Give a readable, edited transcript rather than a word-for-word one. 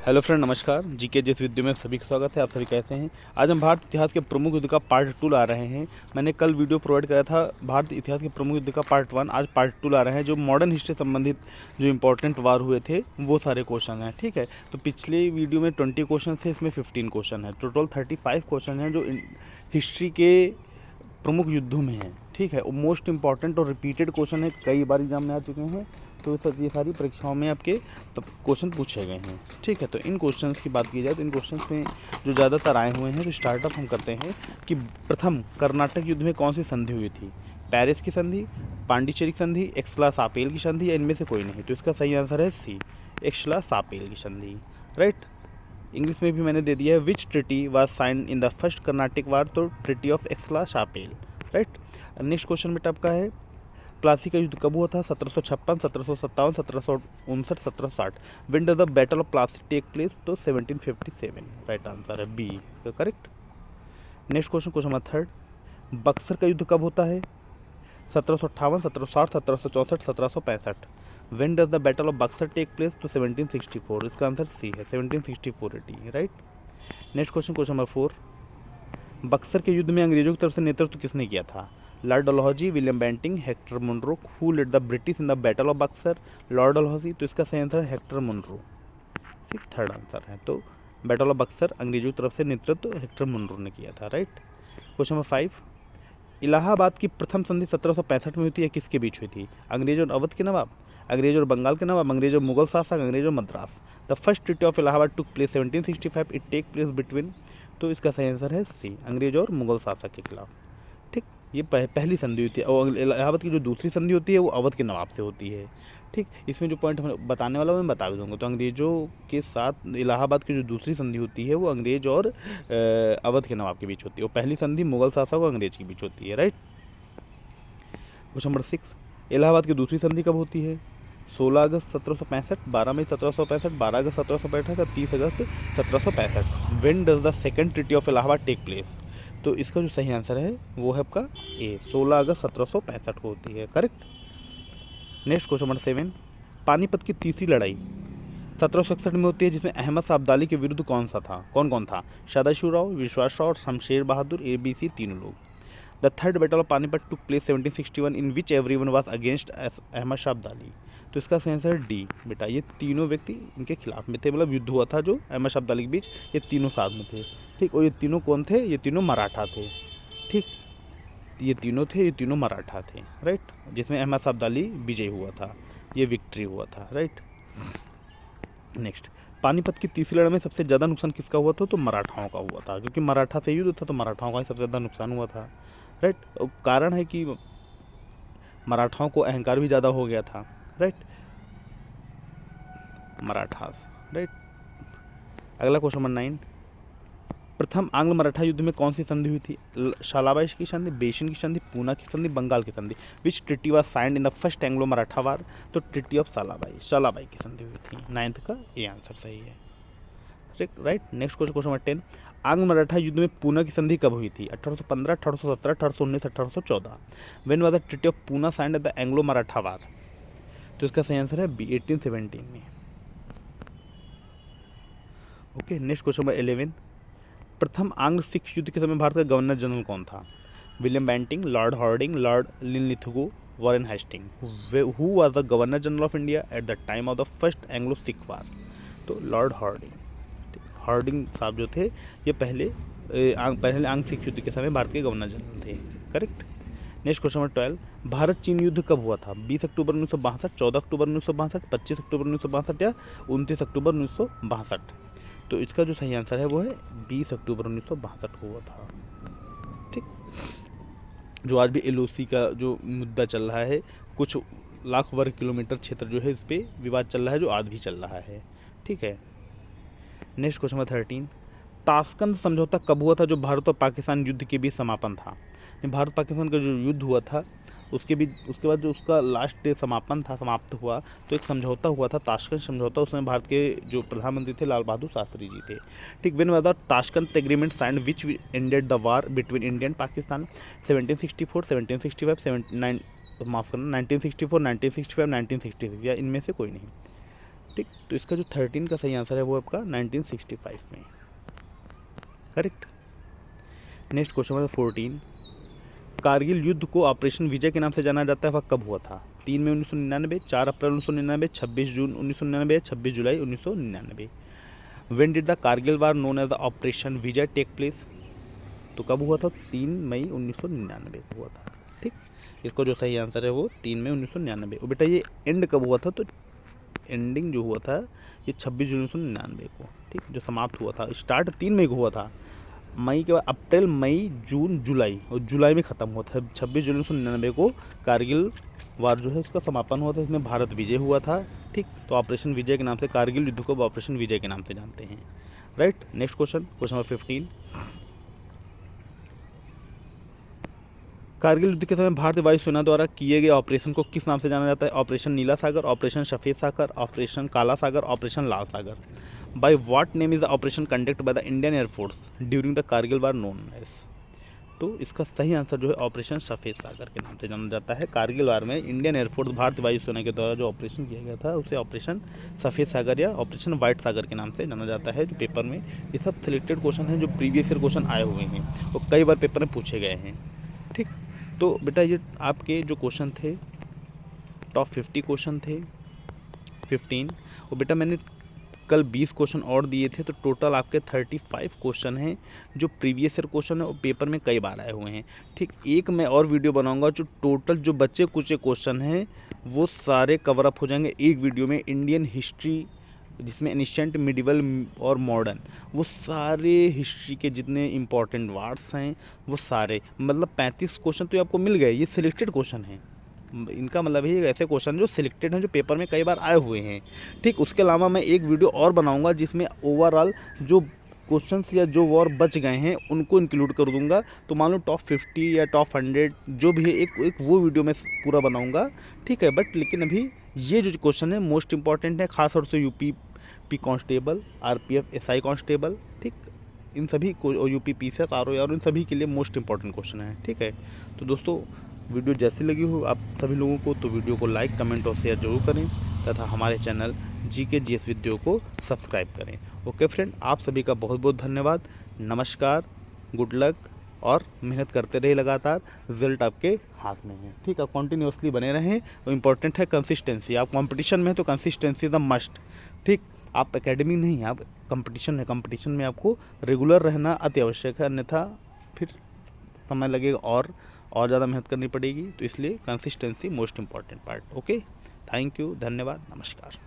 Hello friend, नमस्कार। GK जिस video में सभी का स्वागत है। आप सभी कैसे हैं? आज हम भारत इतिहास के प्रमुख युद्ध का पार्ट 2 ला रहे हैं। मैंने कल वीडियो प्रोवाइड कराया था भारत इतिहास के प्रमुख युद्ध का पार्ट 1। आज पार्ट 2 ला रहे हैं, जो मॉडर्न हिस्ट्री संबंधित जो इंपॉर्टेंट वार हुए थे वो सारे क्वेश्चन हैं। ठीक है, तो पिछले वीडियो में 20 क्वेश्चन थे, इसमें 15 क्वेश्चन है। टोटल 35 क्वेश्चन हैं जो हिस्ट्री के प्रमुख युद्धों में हैं। ठीक है, मोस्ट इंपॉर्टेंट और रिपीटेड क्वेश्चन है, कई बार एग्जाम में आ चुके हैं, तो ये सारी परीक्षाओं में आपके क्वेश्चन पूछे गए हैं। ठीक है, तो इन क्वेश्चंस की बात की जाए तो इन क्वेश्चंस में जो ज़्यादातर आए हुए हैं, तो स्टार्टअप हम करते हैं कि प्रथम कर्नाटक युद्ध में कौन सी संधि हुई थी? पेरिस की संधि, पांडिचेरी की संधि, एक्सला सापेल की संधि, या इनमें से कोई नहीं? तो इसका सही आंसर है सी, एक्सला सापेल की संधि। राइट। इंग्लिश में भी मैंने दे दिया है, which treaty was signed in the first Carnatic war, तो treaty of Aix-la-Chapelle. Right. Next question बेटा आपका है, प्लासी का युद्ध कब हुआ था? 1756, 1757, 1759, 1760। When does the battle of Plassey take place? तो 1757। राइट आंसर है B, correct. Next question number 3, Buxar का युद्ध कब होता है? 1758, 1760, 1764, 1765। When does the battle of Buxar take place? तो 1764। इसका आंसर सी है, 1764 एटी। Right. Next question number 4, Buxar के युद्ध में अंग्रेजों की तरफ से नेतृत्व किसने किया था? Lord Dalhousie, William Bentinck, Hector Munro. Who led the British in the battle of Buxar? Lord Dalhousie. तो इसका सही आंसर है हेक्टर मुनरो। ठीक, थर्ड आंसर है। तो बैटल ऑफ बक्सर अंग्रेजों की तरफ से नेतृत्व हेक्टर मुनरो ने किया था। राइट। क्वेश्चन नंबर 5, इलाहाबाद की प्रथम संधि 1765 में हुई थी, या किसके बीच हुई थी? अंग्रेज और अवध के नवाब, अंग्रेज और बंगाल के नवाब, अंग्रेज और मुगल शासक, अंग्रेज और Madras. The first treaty of Allahabad took place 1765। It take place between, तो इसका सही आंसर है सी, अंग्रेज और मुगल शासक के खिलाफ। ठीक, ये पहली संधि होती है, और इलाहाबाद की जो दूसरी संधि होती है वो अवध के नवाब से होती है। ठीक, इसमें जो पॉइंट मैं बताने वाला हूँ मैं बता भी दूंगा। तो अंग्रेजों के साथ इलाहाबाद की जो दूसरी संधि होती है वो अंग्रेज और अवध के नवाब के बीच होती है, और पहली संधि मुगल शासक और अंग्रेज के बीच होती है। राइट। क्वेश्चन नंबर 6, इलाहाबाद की दूसरी संधि कब होती है? 16 अगस्त 1765, 12 मई 1765, 12 अगस्त 1765 या 30 अगस्त 1765। When does the second treaty of Allahabad take place? तो इसका जो सही आंसर है वो है आपका ए, 16 अगस्त 1765 को होती है। Correct. Next question number 7, Panipat की तीसरी लड़ाई 1761 में होती है, जिसमें अहमद शाह अब्दाली के विरुद्ध कौन था? कौन था? सदाशिवराव, विश्वास राव और शमशेर बहादुर, ABC तीनों लोग। The third battle of Panipat took place 1761 in which everyone was against Ahmad Shah Abdali. तो इसका सही आंसर है डी बेटा, ये तीनों व्यक्ति इनके खिलाफ में थे, मतलब युद्ध हुआ था जो अहमद शाह अब्दाली के बीच, ये तीनों साथ में थे। ठीक, और ये तीनों कौन थे? ये तीनों मराठा थे। ठीक, ये तीनों थे, ये तीनों मराठा थे। राइट, जिसमें अहमद शाह अब्दाली विजय हुआ था, ये विक्ट्री हुआ था। राइट। नेक्स्ट, पानीपत की तीसरी लड़ाई में सबसे ज़्यादा नुकसान किसका हुआ था? तो मराठाओं का हुआ था, क्योंकि मराठा से युद्ध था तो मराठाओं का ही सबसे ज़्यादा नुकसान हुआ था। राइट। कारण है कि मराठाओं को अहंकार भी ज़्यादा हो गया था। राइट, मराठास। राइट। अगला क्वेश्चन नंबर 9, प्रथम आंग्ल मराठा युद्ध में कौन सी संधि हुई थी? शालाबाई की संधि, बेसिन की संधि, पूना की संधि, बंगाल की संधि। Which treaty was signed in the first Anglo Maratha war? तो ट्रिटी ऑफ शालाबाई की संधि हुई थी। 9th का ये आंसर सही है। राइट। नेक्स्ट क्वेश्चन नंबर 10, आंग्ल मराठा युद्ध में पूना की संधि कब हुई थी? 1815, 1817, 1819, 1814। When was the treaty of Poona signed at the Anglo Maratha war? तो इसका सही आंसर है बी, 1817 में। ओके। नेक्स्ट क्वेश्चन नंबर 11, प्रथम आंग्ल सिख युद्ध के समय भारत का गवर्नर जनरल कौन था? William Bentinck, Lord Hardinge, Lord Linlithgow, Warren Hastings. Who was the governor general of India at the time of the first Anglo Sikh war? तो लॉर्ड हॉर्डिंग। हॉर्डिंग साहब जो थे ये पहले आंग सिख युद्ध के समय भारत के गवर्नर जनरल थे। Correct. Next question number 12, Bharat चीन युद्ध कब हुआ था? 20 अक्टूबर 1962, 14 अक्टूबर 1962, 25 अक्टूबर 1962 या 29 अक्टूबर 1962? तो इसका जो सही आंसर है वो है 20 अक्टूबर 1962 को हुआ था। ठीक, जो आज भी LOC का जो मुद्दा चल रहा है, कुछ लाख वर्ग किलोमीटर क्षेत्र जो है इस पर विवाद चल रहा है, जो आज भी चल रहा है। ठीक है। नेक्स्ट क्वेश्चन नंबर 13, ताशकंद समझौता कब हुआ था, जो भारत और पाकिस्तान युद्ध के बीच समापन था? भारत पाकिस्तान का जो युद्ध हुआ था उसके बाद जो उसका लास्ट डे समाप्त हुआ, तो एक समझौता हुआ था, ताशकंद समझौता। उसमें भारत के जो प्रधानमंत्री थे लाल बहादुर शास्त्री जी थे। ठीक, when was the Tashkent agreement signed which ended the war between India and Pakistan? 1764, 1765, 1964, 1965, 1966 या इनमें से कोई नहीं? ठीक, तो इसका जो 13 का सही आंसर है वो आपका 1965 में, correct. Next question number 14, Kargil युद्ध को ऑपरेशन विजय के नाम से जाना जाता है, वह कब हुआ था? 3 मई 1999, 4 अप्रैल 1999, 26 जून 1999, 26 जुलाई 1999। When did the Kargil war known as the operation Vijay take place? तो कब हुआ था? 3 मई 1999 को हुआ था, ठीक। इसका जो सही आंसर है वो 3 मई 1999। और बेटा ये एंड कब हुआ था? तो एंडिंग जो हुआ था ये 26 जून 1999 को, ठीक, जो समाप्त हुआ था। स्टार्ट 3 मई को हुआ था, मई के बाद अप्रैल, मई, जून, जुलाई, और जुलाई में ख़त्म हुआ था। 26 जुलाई 1999 को कारगिल वार जो है उसका समापन हुआ था, इसमें भारत विजय हुआ था, ठीक। तो ऑपरेशन विजय के नाम से कारगिल युद्ध को ऑपरेशन विजय के नाम से जानते हैं, right. Next question, question number 15, Kargil युद्ध के समय भारतीय वायुसेना द्वारा किए गए ऑपरेशन को किस नाम से जाना जाता है? ऑपरेशन नीला सागर, ऑपरेशन सफ़ेद सागर, ऑपरेशन काला सागर, ऑपरेशन लाल सागर। By what name is the operation conduct by the Indian air force during the Kargil war known as? तो इसका सही आंसर जो है ऑपरेशन सफ़ेद सागर के नाम से जाना जाता है। कारगिल वार में इंडियन एयरफोर्स भारतीय वायुसेना के द्वारा जो ऑपरेशन किया गया था उसे ऑपरेशन सफ़ेद सागर या ऑपरेशन वाइट सागर के नाम से जाना जाता है। जो पेपर में ये सब सिलेक्टेड क्वेश्चन हैं जो प्रीवियस ईयर क्वेश्चन आए हुए हैं और कई बार पेपर में पूछे गए हैं, ठीक। तो बेटा ये आपके जो क्वेश्चन थे टॉप 50 क्वेश्चन थे 15, और बेटा मैंने कल 20 क्वेश्चन और दिए थे, तो टोटल आपके 35 क्वेश्चन हैं जो प्रीवियस ईयर क्वेश्चन है और पेपर में कई बार आए हुए हैं, ठीक। एक मैं और वीडियो बनाऊंगा जो टोटल जो बचे कुछ क्वेश्चन हैं वो सारे कवर अप हो जाएंगे एक वीडियो में। इंडियन हिस्ट्री जिसमें एनिशेंट, मिडिवल और मॉडर्न, वो सारे हिस्ट्री के जितने इंपॉर्टेंट वार्ड्स हैं वो सारे, मतलब 35 क्वेश्चन तो आपको मिल गए। ये सिलेक्टेड क्वेश्चन हैं, इनका मतलब है ऐसे क्वेश्चन जो सिलेक्टेड हैं जो पेपर में कई बार आए हुए हैं, ठीक। उसके अलावा मैं एक वीडियो और बनाऊंगा जिसमें ओवरऑल जो क्वेश्चंस या जो और बच गए हैं उनको इंक्लूड कर दूंगा। तो मान लो टॉप 50 या टॉप 100 जो भी है एक वो वीडियो मैं पूरा बनाऊंगा, ठीक है। बट लेकिन अभी ये जो क्वेश्चन है मोस्ट इंपॉर्टेंट है, खास तौर से UP constable, RPF SI constable, ठीक, इन सभी को, यूपी पीसीएस, आरओ, इन सभी के लिए मोस्ट इंपॉर्टेंट क्वेश्चन है, ठीक है। तो दोस्तों वीडियो जैसी लगी हो आप सभी लोगों को तो वीडियो को लाइक, कमेंट और शेयर जरूर करें तथा हमारे चैनल जीके जीएस विद्यो को सब्सक्राइब करें। ओके फ्रेंड, आप सभी का बहुत बहुत धन्यवाद, नमस्कार, गुड लक, और मेहनत करते रहे लगातार, रिजल्ट आपके हाथ में है, ठीक। आप कंटिन्यूसली बने रहें, और इम्पोर्टेंट है कंसिस्टेंसी। आप कंपटीशन में तो कंसिस्टेंसी द मस्ट, ठीक। आप एकेडमी नहीं, आप कंपटीशन है, कंपटीशन में आपको रेगुलर रहना अति आवश्यक है, अन्यथा फिर समय लगेगा और ज़्यादा मेहनत करनी पड़ेगी। तो इसलिए consistency most important part. Okay, thank you, धन्यवाद, नमस्कार।